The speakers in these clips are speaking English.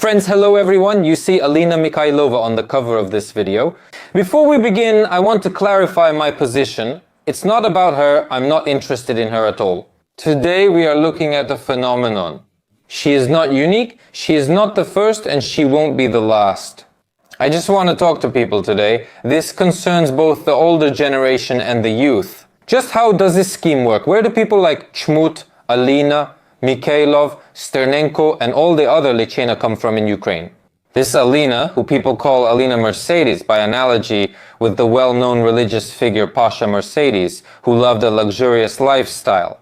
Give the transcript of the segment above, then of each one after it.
Friends, hello everyone. You see Alina Mikhaylova on the cover of this video. Before we begin, I want to clarify my position. It's not about her. I'm not interested in her at all. Today we are looking at a phenomenon. She is not unique, she is not the first, and she won't be the last. I just want to talk to people today. This concerns both the older generation and the youth. Just how does this scheme work? Where do people like Chmut, Alina, Mikhaylov, Sternenko, and all the other Lichena come from in Ukraine? This Alina, who people call Alina Mercedes by analogy with the well-known religious figure Pasha Mercedes, who loved a luxurious lifestyle.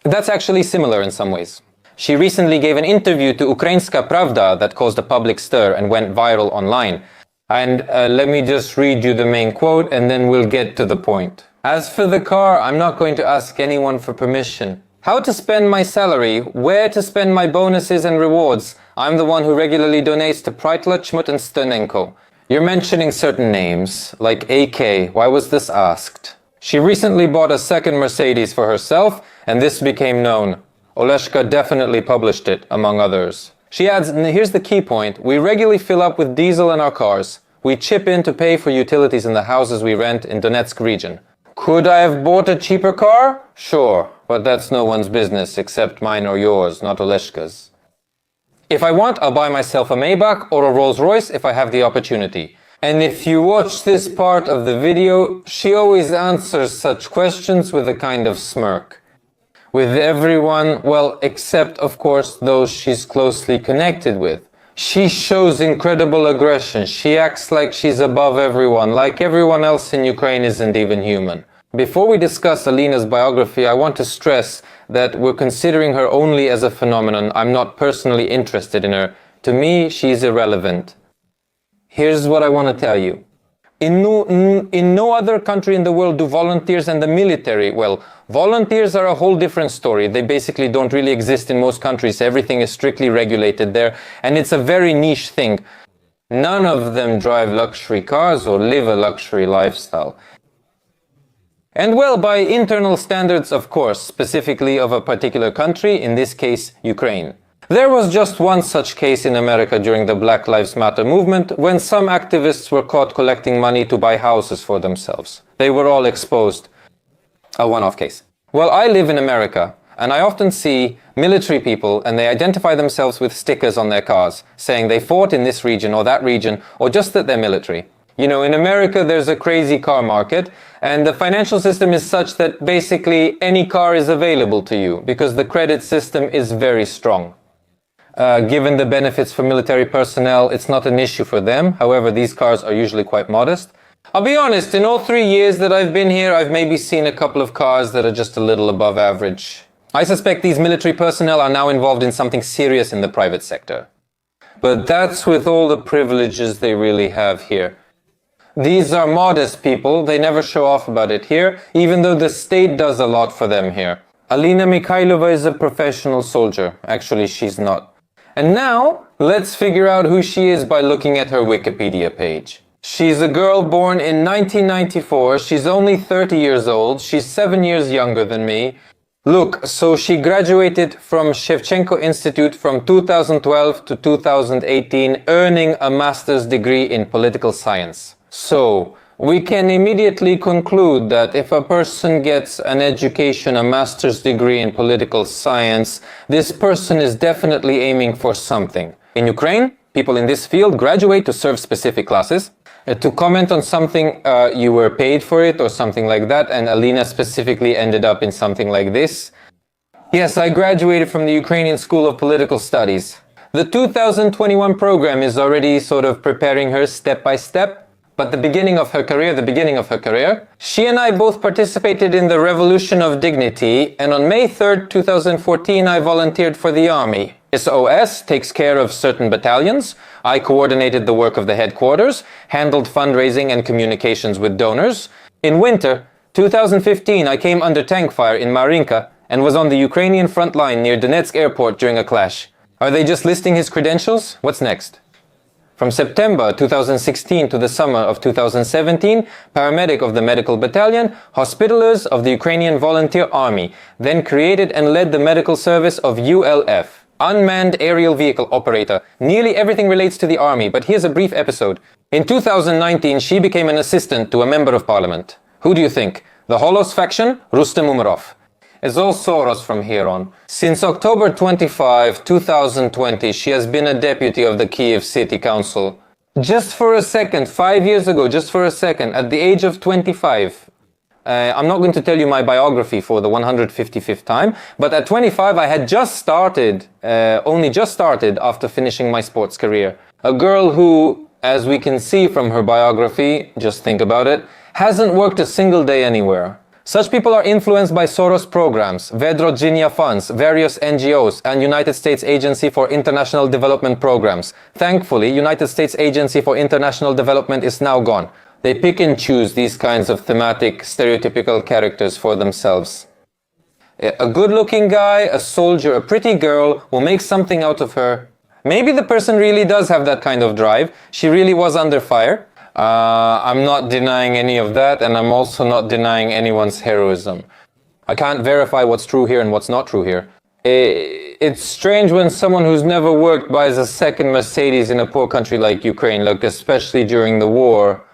That's actually similar in some ways. She recently gave an interview to Ukrainska Pravda that caused a public stir and went viral online. And let me just read you the main quote and then we'll get to the point. As for the car, I'm not going to ask anyone for permission. How to spend my salary, where to spend my bonuses and rewards. I'm the one who regularly donates to Prytla, Chmut and Sternenko. You're mentioning certain names, like AK. Why was this asked? She recently bought a second Mercedes for herself, and this became known. Oleshka definitely published it, among others. She adds, and here's the key point, we regularly fill up with diesel in our cars. We chip in to pay for utilities in the houses we rent in Donetsk region. Could I have bought a cheaper car? Sure, but that's no one's business except mine or yours, not Oleshka's. If I want, I'll buy myself a Maybach or a Rolls Royce if I have the opportunity. And if you watch this part of the video, she always answers such questions with a kind of smirk. With everyone, well, except of course those she's closely connected with. She shows incredible aggression. She acts like she's above everyone, like everyone else in Ukraine isn't even human. Before we discuss Alina's biography, I want to stress that we're considering her only as a phenomenon. I'm not personally interested in her. To me, she's irrelevant. Here's what I want to tell you. In no other country in the world do volunteers and the military, well, volunteers are a whole different story. They basically don't really exist in most countries. Everything is strictly regulated there, and it's a very niche thing. None of them drive luxury cars or live a luxury lifestyle. And well, by internal standards, of course, specifically of a particular country, in this case, Ukraine. There was just one such case in America during the Black Lives Matter movement when some activists were caught collecting money to buy houses for themselves. They were all exposed. A one-off case. Well, I live in America and I often see military people and they identify themselves with stickers on their cars saying they fought in this region or that region or just that they're military. You know, in America there's a crazy car market and the financial system is such that basically any car is available to you because the credit system is very strong. Given the benefits for military personnel, it's not an issue for them. However, these cars are usually quite modest. I'll be honest, in all 3 years that I've been here, I've maybe seen a couple of cars that are just a little above average. I suspect these military personnel are now involved in something serious in the private sector. But that's with all the privileges they really have here. These are modest people, they never show off about it here, even though the state does a lot for them here. Alina Mikhaylova is a professional soldier. Actually, she's not. And now, let's figure out who she is by looking at her Wikipedia page. She's a girl born in 1994, she's only 30 years old, she's 7 years younger than me. Look, so she graduated from Shevchenko Institute from 2012 to 2018, earning a master's degree in political science. So, we can immediately conclude that if a person gets an education, a master's degree in political science, this person is definitely aiming for something. In Ukraine, people in this field graduate to serve specific classes. To comment on something, you were paid for it or something like that, and Alina specifically ended up in something like this. Yes, I graduated from the Ukrainian School of Political Studies. The 2021 program is already sort of preparing her step by step. But the beginning of her career, she and I both participated in the Revolution of Dignity, and on May 3rd, 2014, I volunteered for the army. SOS takes care of certain battalions. I coordinated the work of the headquarters, handled fundraising and communications with donors. In winter, 2015, I came under tank fire in Marinka and was on the Ukrainian front line near Donetsk airport during a clash. Are they just listing his credentials? What's next? From September 2016 to the summer of 2017, paramedic of the medical battalion, hospitalers of the Ukrainian Volunteer Army, then created and led the medical service of ULF. unmanned aerial vehicle operator. Nearly everything relates to the army, but here's a brief episode. In 2019, she became an assistant to a member of parliament. Who do you think? The Holos faction? Rustem Umerov. It's all Soros from here on. Since October 25, 2020, she has been a deputy of the Kyiv City Council. Just for a second, 5 years ago, just for a second, at the age of 25, I'm not going to tell you my biography for the 155th time, but at 25 I had just started, only just started after finishing my sports career. A girl who, as we can see from her biography, just think about it, hasn't worked a single day anywhere. Such people are influenced by Soros programs, Vedrodzinnya funds, various NGOs, and United States Agency for International Development programs. Thankfully, United States Agency for International Development is now gone. They pick and choose these kinds of thematic, stereotypical characters for themselves. A good-looking guy, a soldier, a pretty girl will make something out of her. Maybe the person really does have that kind of drive. She really was under fire. I'm not denying any of that, and I'm also not denying anyone's heroism. I can't verify what's true here and what's not true here. It's strange when someone who's never worked buys a second Mercedes in a poor country like Ukraine, like especially during the war.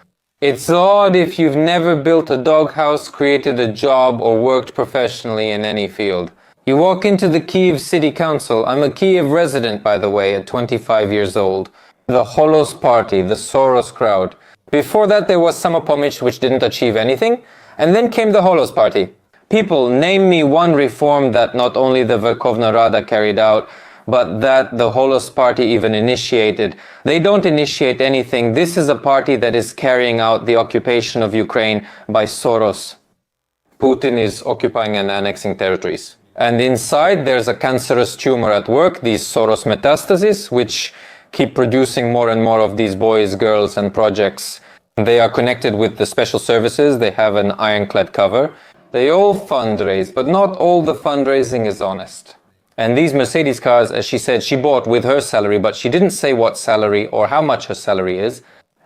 It's odd if you've never built a doghouse, created a job, or worked professionally in any field. You walk into the Kyiv City Council. I'm a Kyiv resident, by the way, at 25 years old. The Holos party, the Soros crowd. Before that, there was Samopomich, which didn't achieve anything. And then came the Holos party. People, name me one reform that not only the Verkhovna Rada carried out, but that the Holos party even initiated. They don't initiate anything. This is a party that is carrying out the occupation of Ukraine by Soros. Putin is occupying and annexing territories. And inside there's a cancerous tumor at work, these Soros metastases, which keep producing more and more of these boys, girls, and projects. They are connected with the special services. They have an ironclad cover. They all fundraise, but not all the fundraising is honest. And these Mercedes cars, as she said, she bought with her salary, but she didn't say what salary or how much her salary is.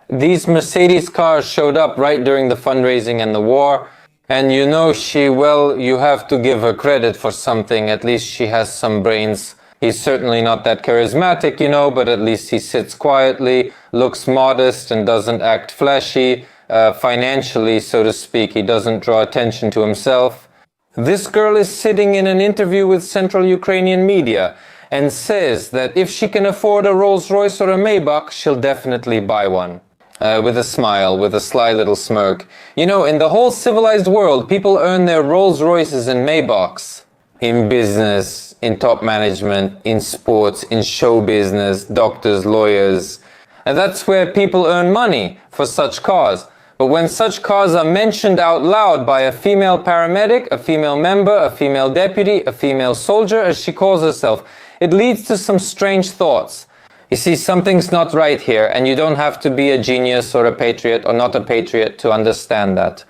These Mercedes cars showed up right during the fundraising and the war. And you know, you have to give her credit for something. At least she has some brains. He's certainly not that charismatic, you know, but at least he sits quietly, looks modest, and doesn't act flashy, financially, so to speak. He doesn't draw attention to himself. This girl is sitting in an interview with Central Ukrainian media and says that if she can afford a Rolls-Royce or a Maybach, she'll definitely buy one. With a smile, with a sly little smirk. You know, in the whole civilized world, people earn their Rolls-Royces and Maybachs. In business, in top management, in sports, in show business, doctors, lawyers. And that's where people earn money for such cars. But when such cars are mentioned out loud by a female paramedic, a female member, a female deputy, a female soldier, as she calls herself, it leads to some strange thoughts. You see, something's not right here, and you don't have to be a genius or a patriot or not a patriot to understand that.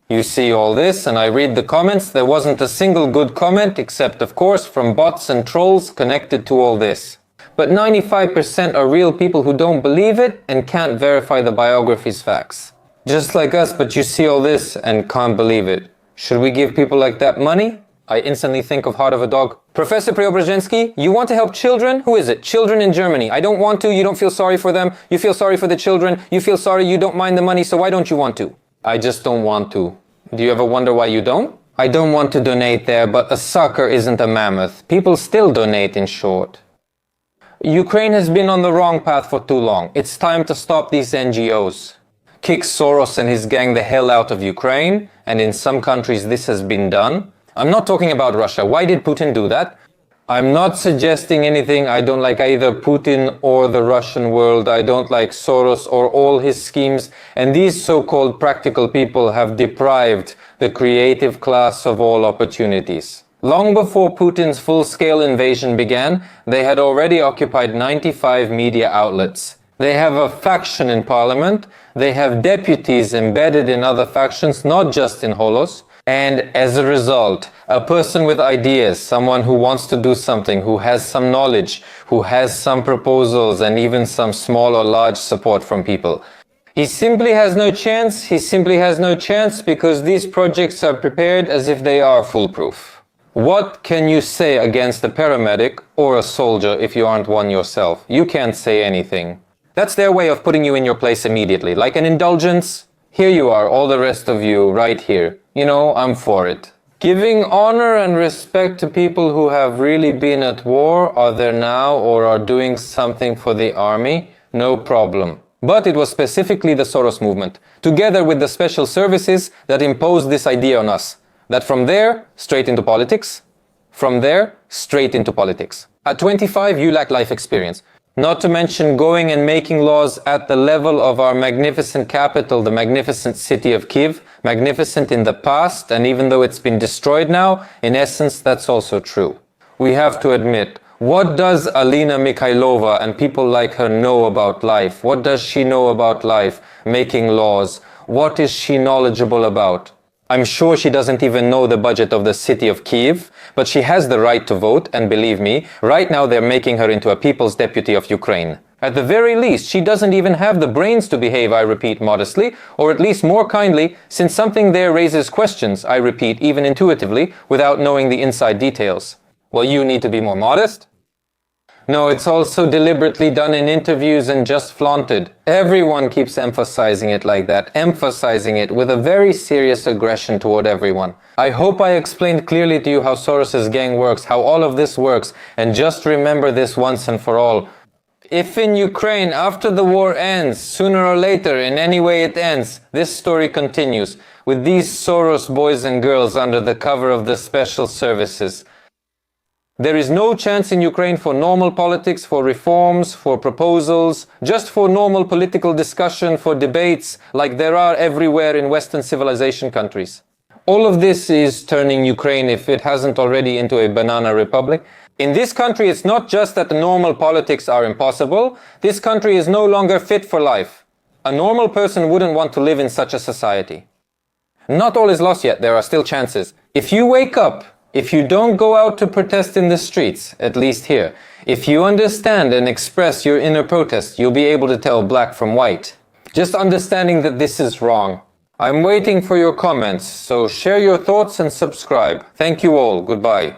You see all this, and I read the comments. There wasn't a single good comment, except, of course, from bots and trolls connected to all this. But 95% are real people who don't believe it and can't verify the biography's facts. Just like us, but you see all this and can't believe it. Should we give people like that money? I instantly think of Heart of a Dog. Professor Preobrazhensky, you want to help children? Who is it? Children in Germany. I don't want to, you don't feel sorry for them. You feel sorry for the children. You feel sorry, you don't mind the money, so why don't you want to? I just don't want to. Do you ever wonder why you don't? I don't want to donate there, but a sucker isn't a mammoth. People still donate, in short. Ukraine has been on the wrong path for too long. It's time to stop these NGOs. Kick Soros and his gang the hell out of Ukraine, and in some countries this has been done. I'm not talking about Russia. Why did Putin do that? I'm not suggesting anything. I don't like either Putin or the Russian world. I don't like Soros or all his schemes. And these so-called practical people have deprived the creative class of all opportunities. Long before Putin's full-scale invasion began, they had already occupied 95 media outlets. They have a faction in parliament. They have deputies embedded in other factions, not just in Holos. And as a result, a person with ideas, someone who wants to do something, who has some knowledge, who has some proposals and even some small or large support from people, he simply has no chance. He simply has no chance because these projects are prepared as if they are foolproof. What can you say against a paramedic or a soldier if you aren't one yourself? You can't say anything. That's their way of putting you in your place immediately. Like an indulgence, here you are, all the rest of you, right here. You know, I'm for it. Giving honor and respect to people who have really been at war, are there now, or are doing something for the army, no problem. But it was specifically the Soros movement, together with the special services, that imposed this idea on us. That from there, straight into politics. From there, straight into politics. At 25, you lack life experience. Not to mention going and making laws at the level of our magnificent capital, the magnificent city of Kyiv, magnificent in the past, and even though it's been destroyed now, in essence, that's also true. We have to admit, what does Alina Mikhaylova and people like her know about life? What does she know about life, making laws? What is she knowledgeable about? I'm sure she doesn't even know the budget of the city of Kyiv, but she has the right to vote, and believe me, right now they're making her into a people's deputy of Ukraine. At the very least, she doesn't even have the brains to behave, I repeat, modestly, or at least more kindly, since something there raises questions, I repeat, even intuitively, without knowing the inside details. Well, you need to be more modest? No, it's also deliberately done in interviews and just flaunted. Everyone keeps emphasizing it like that, emphasizing it with a very serious aggression toward everyone. I hope I explained clearly to you how Soros's gang works, how all of this works, and just remember this once and for all. If in Ukraine, after the war ends, sooner or later, in any way it ends, this story continues, with these Soros boys and girls under the cover of the special services. There is no chance in Ukraine for normal politics, for reforms, for proposals, just for normal political discussion, for debates, like there are everywhere in Western civilization countries. All of this is turning Ukraine, if it hasn't already, into a banana republic. In this country, it's not just that the normal politics are impossible. This country is no longer fit for life. A normal person wouldn't want to live in such a society. Not all is lost yet. There are still chances. If you wake up, if you don't go out to protest in the streets, at least here, if you understand and express your inner protest, you'll be able to tell black from white. Just understanding that this is wrong. I'm waiting for your comments, so share your thoughts and subscribe. Thank you all. Goodbye.